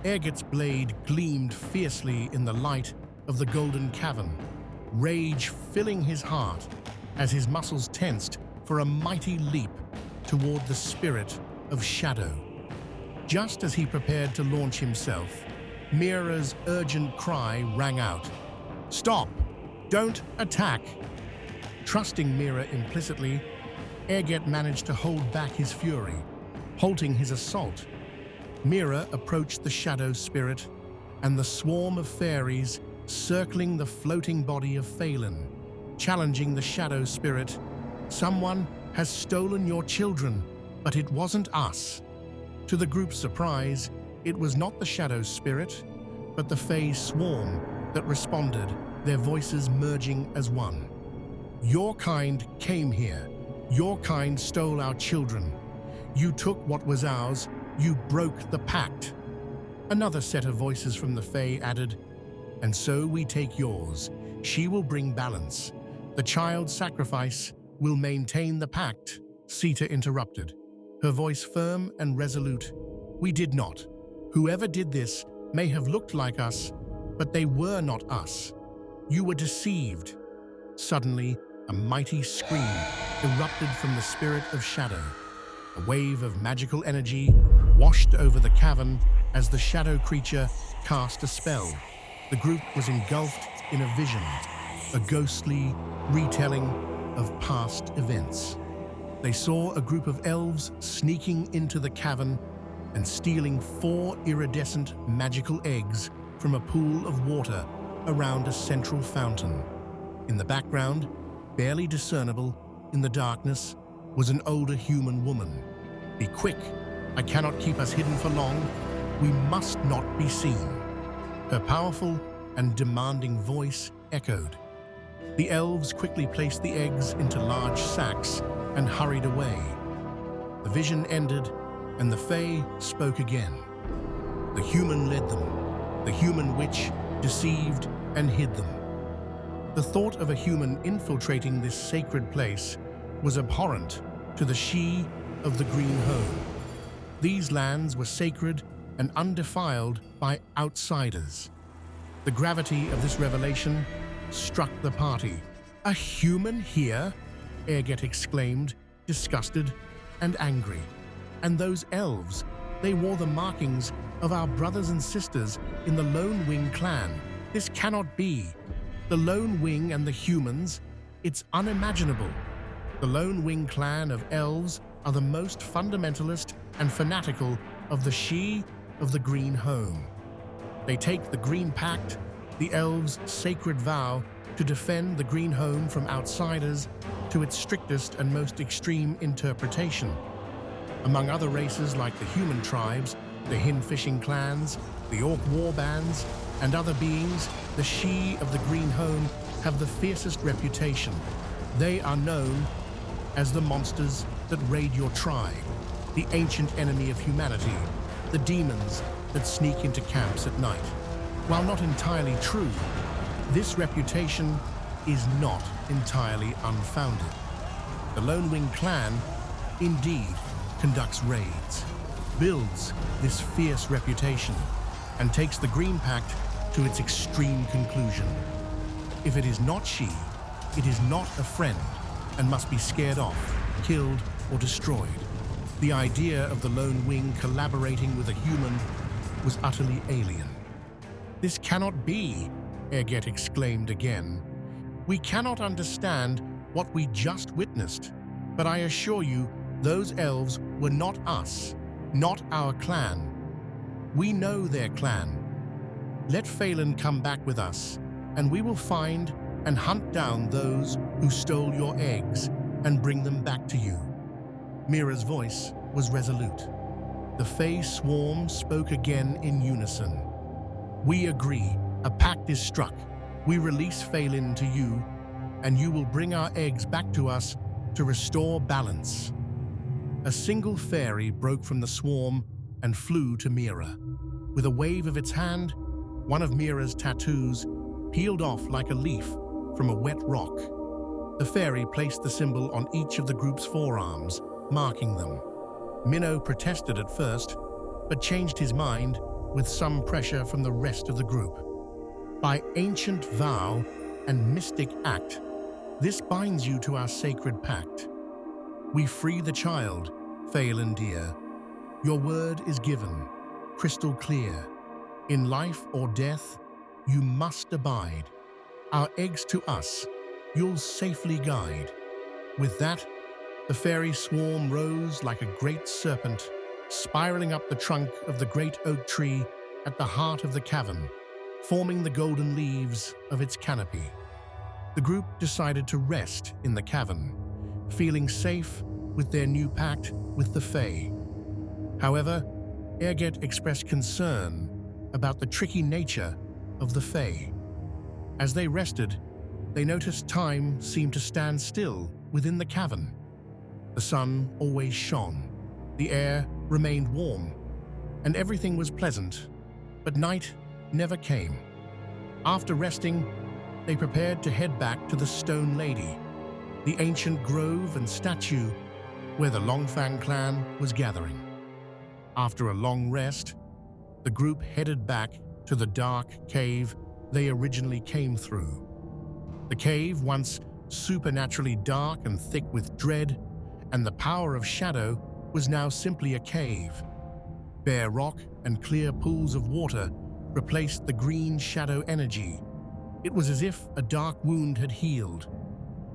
Airget's blade gleamed fiercely in the light of the golden cavern, rage filling his heart as his muscles tensed for a mighty leap toward the spirit of shadow. Just as he prepared to launch himself, Mira's urgent cry rang out. "Stop! Don't attack!" Trusting Mira implicitly, Airget managed to hold back his fury, halting his assault. Mira approached the shadow spirit and the swarm of fairies circling the floating body of Phelan, challenging the shadow spirit. "Someone has stolen your children, but it wasn't us." To the group's surprise, it was not the shadow spirit, but the Fae swarm that responded, their voices merging as one. "Your kind came here. Your kind stole our children. You took what was ours. You broke the pact." Another set of voices from the Fae added, "And so we take yours. She will bring balance. The child's sacrifice will maintain the pact." Sita interrupted, her voice firm and resolute. "We did not. Whoever did this may have looked like us, but they were not us. You were deceived." Suddenly, a mighty scream erupted from the spirit of shadow. A wave of magical energy washed over the cavern as the shadow creature cast a spell. The group was engulfed in a vision, a ghostly retelling of past events. They saw a group of elves sneaking into the cavern and stealing 4 iridescent magical eggs from a pool of water around a central fountain. In the background, barely discernible in the darkness, was an older human woman. "Be quick! I cannot keep us hidden for long. We must not be seen." Her powerful and demanding voice echoed. The elves quickly placed the eggs into large sacks and hurried away. The vision ended, and the Fae spoke again. The human led them. The human witch deceived and hid them. The thought of a human infiltrating this sacred place was abhorrent to the She of the Green Home. These lands were sacred and undefiled by outsiders. The gravity of this revelation struck the party. "A human here?" Airget exclaimed, disgusted and angry. "And those elves, they wore the markings of our brothers and sisters in the Lone Wing clan. This cannot be. The Lone Wing and the humans, it's unimaginable." The Lone Wing clan of elves are the most fundamentalist and fanatical of the She of the Green Home. They take the Green Pact, the elves' sacred vow to defend the Green Home from outsiders, to its strictest and most extreme interpretation. Among other races like the human tribes, the Hin fishing clans, the Orc war bands, and other beings, the She of the Green Home have the fiercest reputation. They are known as the monsters that raid your tribe, the ancient enemy of humanity, the demons that sneak into camps at night. While not entirely true, this reputation is not entirely unfounded. The Lone Wing clan, indeed, conducts raids, builds this fierce reputation, and takes the Green Pact to its extreme conclusion. If it is not she, it is not a friend, and must be scared off, killed, or destroyed. The idea of the Lone Wing collaborating with a human was utterly alien. "This cannot be," Airget exclaimed again. "We cannot understand what we just witnessed, but I assure you, those elves were not us, not our clan. We know their clan. Let Phelan come back with us, and we will find and hunt down those who stole your eggs and bring them back to you." Mira's voice was resolute. The Fae swarm spoke again in unison. "We agree. A pact is struck. We release Phelan to you, and you will bring our eggs back to us to restore balance." A single fairy broke from the swarm and flew to Mira. With a wave of its hand, one of Mira's tattoos peeled off like a leaf from a wet rock. The fairy placed the symbol on each of the group's forearms, marking them. Minnow protested at first, but changed his mind with some pressure from the rest of the group. By ancient vow and mystic act, this binds you to our sacred pact. We free the child, Phelan dear. Your word is given, crystal clear. In life or death, you must abide. Our eggs to us, you'll safely guide. With that, the fairy swarm rose like a great serpent, spiraling up the trunk of the great oak tree at the heart of the cavern, forming the golden leaves of its canopy. The group decided to rest in the cavern, feeling safe with their new pact with the Fae. However, Erget expressed concern about the tricky nature of the Fae. As they rested, they noticed time seemed to stand still within the cavern. The sun always shone, the air remained warm, and everything was pleasant, but night never came. After resting, they prepared to head back to the Stone Lady, the ancient grove and statue where the Longfang clan was gathering. After a long rest, the group headed back to the dark cave they originally came through. The cave, once supernaturally dark and thick with dread and the power of shadow, was now simply a cave. Bare rock and clear pools of water replaced the green shadow energy. It was as if a dark wound had healed.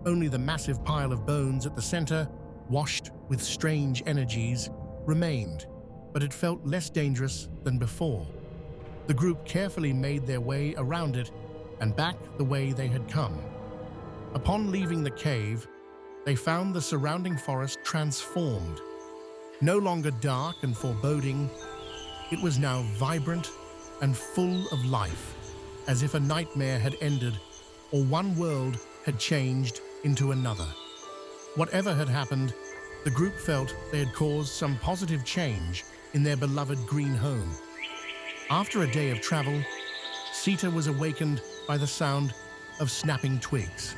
Only the massive pile of bones at the center, washed with strange energies, remained, but it felt less dangerous than before. The group carefully made their way around it and back the way they had come. Upon leaving the cave, they found the surrounding forest transformed. No longer dark and foreboding, it was now vibrant and full of life, as if a nightmare had ended or one world had changed into another. Whatever had happened, the group felt they had caused some positive change in their beloved green home. After a day of travel, Sita was awakened by the sound of snapping twigs.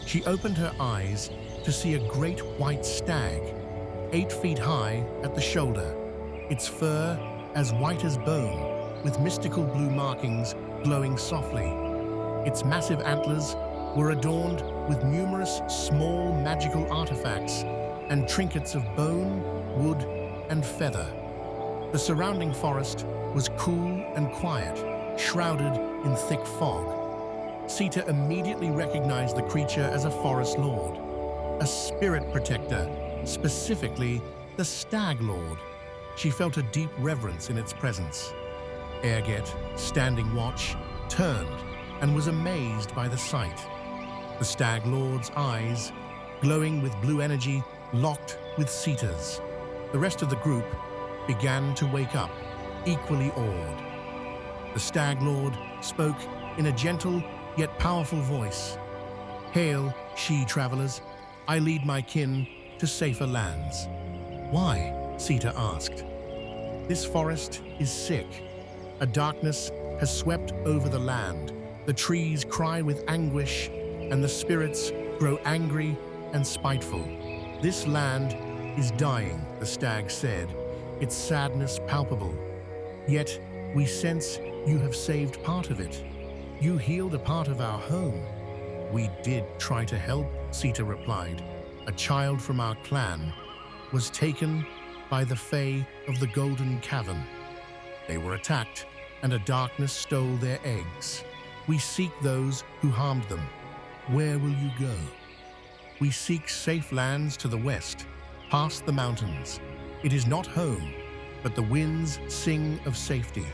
She opened her eyes to see a great white stag, 8 feet high at the shoulder, its fur as white as bone, with mystical blue markings glowing softly. Its massive antlers were adorned with numerous small magical artifacts and trinkets of bone, wood, and feather. The surrounding forest was cool and quiet, shrouded in thick fog. Sita immediately recognized the creature as a forest lord, a spirit protector, specifically the Stag Lord. She felt a deep reverence in its presence. Erget, standing watch, turned and was amazed by the sight. The Stag Lord's eyes, glowing with blue energy, locked with Sita's. The rest of the group began to wake up, equally awed. The Stag Lord spoke in a gentle yet powerful voice. "Hail, she-travelers. I lead my kin to safer lands." "Why?" Sita asked. "This forest is sick. A darkness has swept over the land. The trees cry with anguish, and the spirits grow angry and spiteful. This land is dying," the stag said, its sadness palpable. "Yet we sense you have saved part of it. You healed a part of our home." "We did try to help," Sita replied. "A child from our clan was taken by the Fae of the Golden Cavern. They were attacked, and a darkness stole their eggs. We seek those who harmed them. Where will you go?" "We seek safe lands to the west, past the mountains. It is not home, but the winds sing of safety."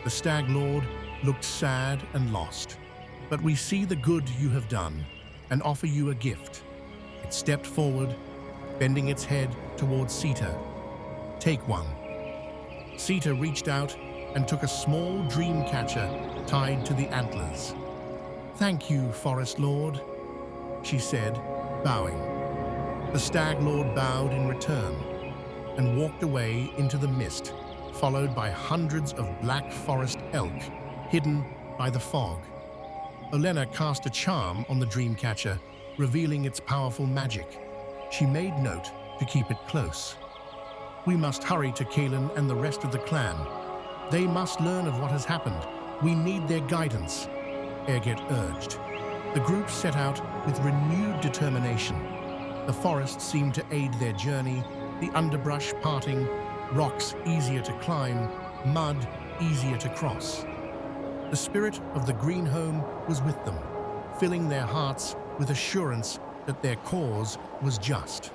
The Stag Lord looked sad and lost. "But we see the good you have done and offer you a gift." It stepped forward, bending its head towards Sita. "Take one." Sita reached out and took a small dream catcher tied to the antlers. "Thank you, Forest Lord," she said, bowing. The Stag Lord bowed in return and walked away into the mist, followed by hundreds of black forest elk hidden by the fog. Olena cast a charm on the dream catcher, revealing its powerful magic. She made note to keep it close. "We must hurry to Kalen and the rest of the clan. They must learn of what has happened. We need their guidance, Erget urged. The group set out with renewed determination. The forest seemed to aid their journey, the underbrush parting, rocks easier to climb, mud easier to cross. The spirit of the green home was with them, filling their hearts with assurance that their cause was just.